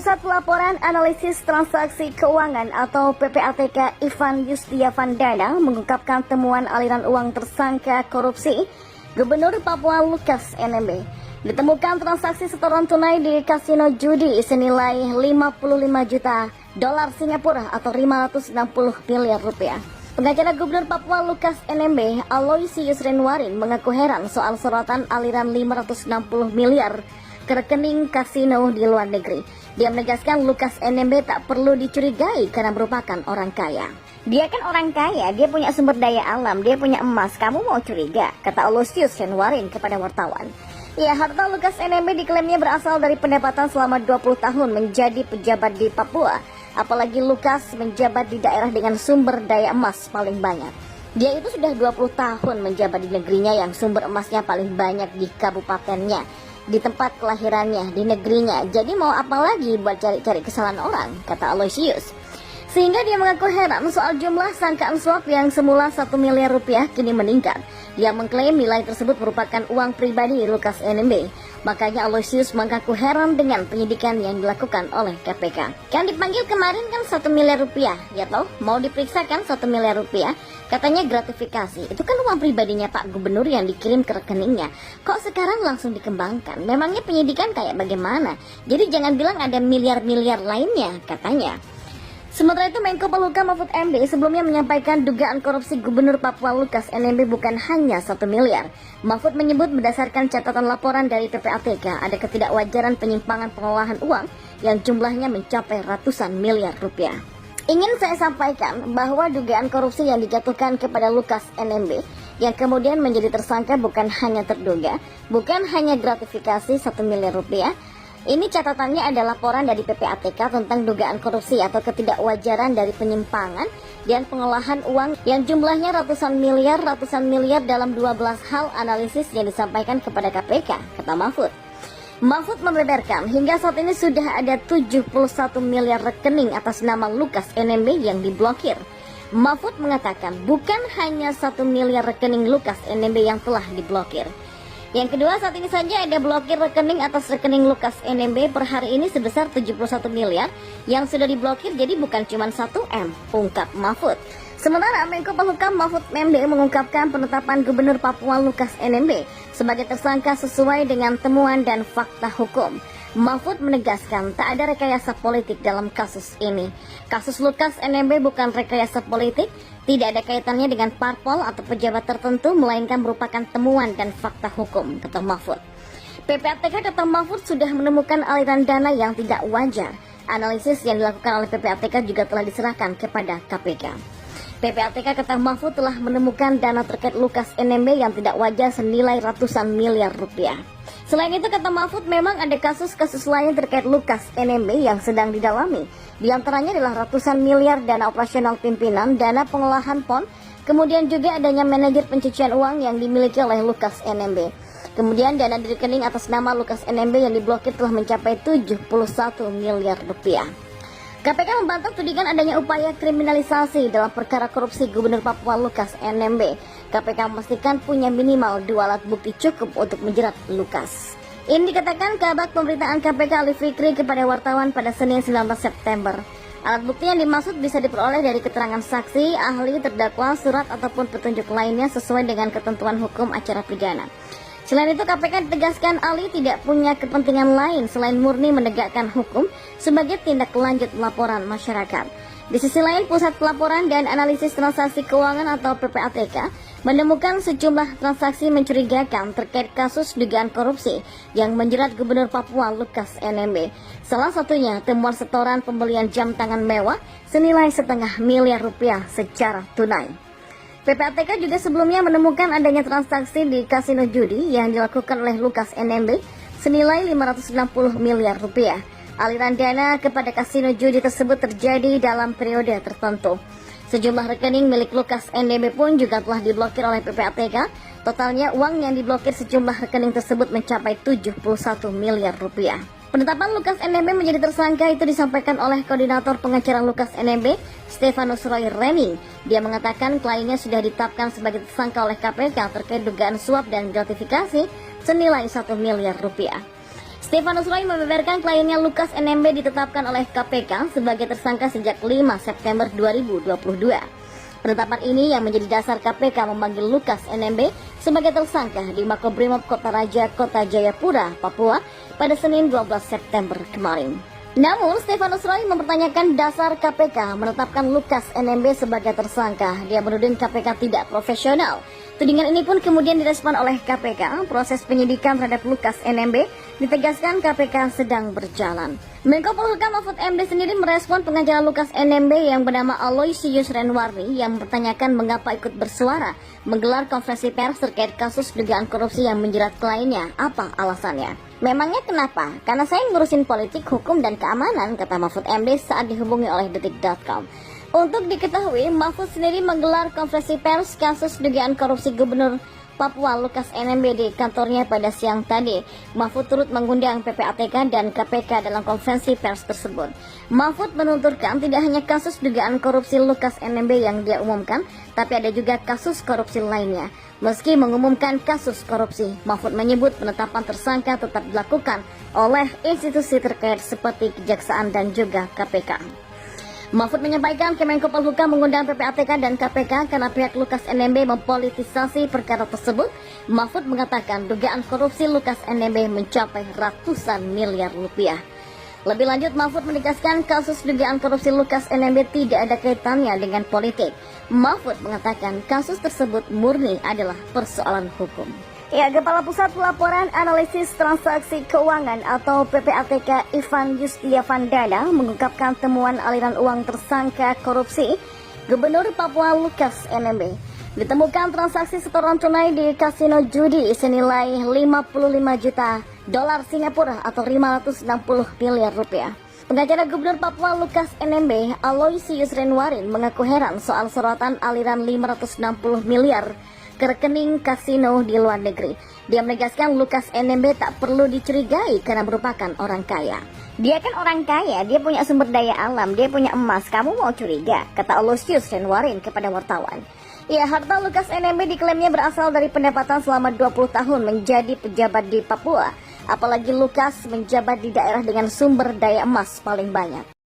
Pusat Pelaporan Analisis Transaksi Keuangan atau PPATK Ivan Yustiavandana mengungkapkan temuan aliran uang tersangka korupsi Gubernur Papua Lukas NMB. Ditemukan transaksi setoran tunai di kasino judi senilai 55 juta dolar Singapura atau 560 miliar rupiah. Pengacara Gubernur Papua Lukas NMB, Aloysius Renwarin, mengaku heran soal sorotan aliran 560 miliar ke rekening kasino di luar negeri. Dia menegaskan Lukas NMB tak perlu dicurigai karena merupakan orang kaya. Dia kan orang kaya, dia punya sumber daya alam, dia punya emas, kamu mau curiga? Kata Aloysius Renwarin kepada wartawan. Ya, harta Lukas NMB diklaimnya berasal dari pendapatan selama 20 tahun menjadi pejabat di Papua. Apalagi Lukas menjabat di daerah dengan sumber daya emas paling banyak. Dia itu sudah 20 tahun menjabat di negerinya yang sumber emasnya paling banyak di kabupatennya, di tempat kelahirannya, di negerinya. Jadi mau apa lagi buat cari-cari kesalahan orang, kata Aloysius. Sehingga dia mengaku heran soal jumlah sangkaan suap yang semula 1 miliar rupiah kini meningkat. Dia mengklaim nilai tersebut merupakan uang pribadi Lukas NMB. Makanya Aloysius mengaku heran dengan penyidikan yang dilakukan oleh KPK. Kan dipanggil kemarin kan 1 miliar rupiah, ya toh? Mau diperiksa kan 1 miliar rupiah? Katanya gratifikasi. Itu kan uang pribadinya Pak Gubernur yang dikirim ke rekeningnya. Kok sekarang langsung dikembangkan? Memangnya penyidikan kayak bagaimana? Jadi jangan bilang ada miliar-miliar lainnya, katanya. Sementara itu, Menko Polhukam Mahfud MD sebelumnya menyampaikan dugaan korupsi Gubernur Papua Lukas NMB bukan hanya 1 miliar. Mahfud menyebut berdasarkan catatan laporan dari PPATK ada ketidakwajaran penyimpangan pengolahan uang yang jumlahnya mencapai ratusan miliar rupiah. Ingin saya sampaikan bahwa dugaan korupsi yang dijatuhkan kepada Lukas NMB yang kemudian menjadi tersangka bukan hanya terduga, bukan hanya gratifikasi 1 miliar rupiah. Ini catatannya ada laporan dari PPATK tentang dugaan korupsi atau ketidakwajaran dari penyimpangan dan pengolahan uang yang jumlahnya ratusan miliar dalam 12 hal analisis yang disampaikan kepada KPK, kata Mahfud. Mahfud membeberkan hingga saat ini sudah ada 71 miliar rekening atas nama Lukas NMB yang diblokir. Mahfud mengatakan bukan hanya 1 miliar rekening Lukas NMB yang telah diblokir. Yang kedua, saat ini saja ada blokir rekening atas rekening Lukas NMB per hari ini sebesar 71 miliar yang sudah diblokir, jadi bukan cuma 1M, ungkap Mahfud. Sementara Menko Polhukam Mahfud MD mengungkapkan penetapan Gubernur Papua Lukas NMB sebagai tersangka sesuai dengan temuan dan fakta hukum. Mahfud menegaskan tak ada rekayasa politik dalam kasus ini. Kasus Lukas NMB bukan rekayasa politik, tidak ada kaitannya dengan parpol atau pejabat tertentu, melainkan merupakan temuan dan fakta hukum, kata Mahfud. PPATK, kata Mahfud, sudah menemukan aliran dana yang tidak wajar. Analisis yang dilakukan oleh PPATK juga telah diserahkan kepada KPK. PPATK, kata Mahfud, telah menemukan dana terkait Lukas NMB yang tidak wajar senilai ratusan miliar rupiah. Selain itu, kata Mahfud, memang ada kasus-kasus lain terkait Lukas NMB yang sedang didalami. Di antaranya adalah ratusan miliar dana operasional pimpinan, dana pengolahan PON, kemudian juga adanya manajer pencucian uang yang dimiliki oleh Lukas NMB. Kemudian dana di rekening atas nama Lukas NMB yang diblokir telah mencapai 71 miliar rupiah. KPK membantah tudingan adanya upaya kriminalisasi dalam perkara korupsi Gubernur Papua Lukas NMB. KPK memastikan punya minimal 2 alat bukti cukup untuk menjerat Lukas. Ini dikatakan Kabag Pemberitaan KPK Ali Fikri kepada wartawan pada Senin 19 September. Alat bukti yang dimaksud bisa diperoleh dari keterangan saksi, ahli, terdakwa, surat ataupun petunjuk lainnya sesuai dengan ketentuan hukum acara pidana. Selain itu, KPK tegaskan Ali tidak punya kepentingan lain selain murni menegakkan hukum sebagai tindak lanjut laporan masyarakat. Di sisi lain, Pusat Pelaporan dan Analisis Transaksi Keuangan atau PPATK menemukan sejumlah transaksi mencurigakan terkait kasus dugaan korupsi yang menjerat Gubernur Papua Lukas NMB. Salah satunya temuan setoran pembelian jam tangan mewah senilai 0,5 miliar rupiah secara tunai. PPATK juga sebelumnya menemukan adanya transaksi di kasino judi yang dilakukan oleh Lukas NMB senilai 560 miliar rupiah. Aliran dana kepada kasino judi tersebut terjadi dalam periode tertentu. Sejumlah rekening milik Lukas NMB pun juga telah diblokir oleh PPATK. Totalnya uang yang diblokir sejumlah rekening tersebut mencapai 71 miliar rupiah. Penetapan Lukas NMB menjadi tersangka itu disampaikan oleh Koordinator Pengacara Lukas NMB, Stefanus Roy Rening. Dia mengatakan kliennya sudah ditetapkan sebagai tersangka oleh KPK terkait dugaan suap dan gratifikasi senilai 1 miliar rupiah. Stefanus Roy membeberkan kliennya Lukas NMB ditetapkan oleh KPK sebagai tersangka sejak 5 September 2022. Penetapan ini yang menjadi dasar KPK memanggil Lukas NMB sebagai tersangka di Makobrimob Kota Raja, Kota Jayapura, Papua pada Senin 12 September kemarin. Namun, Stefanus Roy mempertanyakan dasar KPK menetapkan Lukas NMB sebagai tersangka. Dia menuding KPK tidak profesional. Tudingan ini pun kemudian direspon oleh KPK. Proses penyidikan terhadap Lukas NMB ditegaskan KPK sedang berjalan. Menko Polhukam Mahfud MD sendiri merespon pengacara Lukas NMB yang bernama Aloysius Renwarni yang mempertanyakan mengapa ikut bersuara menggelar konferensi pers terkait kasus dugaan korupsi yang menjerat kliennya. Apa alasannya? Memangnya kenapa? Karena saya ngurusin politik, hukum, dan keamanan, kata Mahfud MD saat dihubungi oleh Detik.com. Untuk diketahui, Mahfud sendiri menggelar konferensi pers kasus dugaan korupsi Gubernur Papua Lukas NMB di kantornya pada siang tadi. Mahfud turut mengundang PPATK dan KPK dalam konferensi pers tersebut. Mahfud menuturkan tidak hanya kasus dugaan korupsi Lukas NMB yang dia umumkan, tapi ada juga kasus korupsi lainnya. Meski mengumumkan kasus korupsi, Mahfud menyebut penetapan tersangka tetap dilakukan oleh institusi terkait seperti Kejaksaan dan juga KPK. Mahfud menyampaikan Kemenko Polhukam mengundang PPATK dan KPK karena pihak Lukas NMB mempolitisasi perkara tersebut. Mahfud mengatakan dugaan korupsi Lukas NMB mencapai ratusan miliar rupiah. Lebih lanjut, Mahfud menegaskan kasus dugaan korupsi Lukas NMB tidak ada kaitannya dengan politik. Mahfud mengatakan kasus tersebut murni adalah persoalan hukum. Ya, Kepala Pusat Pelaporan Analisis Transaksi Keuangan atau PPATK Ivan Yustiavandana mengungkapkan temuan aliran uang tersangka korupsi Gubernur Papua Lukas NMB. Ditemukan transaksi setoran tunai di kasino judi senilai 55 juta dolar Singapura atau 560 miliar rupiah. Pengacara Gubernur Papua Lukas NMB, Aloysius Renwarin, mengaku heran soal sorotan aliran 560 miliar ke rekening kasino di luar negeri. Dia menegaskan Lukas NMB tak perlu dicurigai karena merupakan orang kaya. Dia kan orang kaya, dia punya sumber daya alam, dia punya emas, kamu mau curiga? Kata Aloysius Renwarin kepada wartawan. Ya, harta Lukas NMB diklaimnya berasal dari pendapatan selama 20 tahun menjadi pejabat di Papua. Apalagi Lukas menjabat di daerah dengan sumber daya emas paling banyak.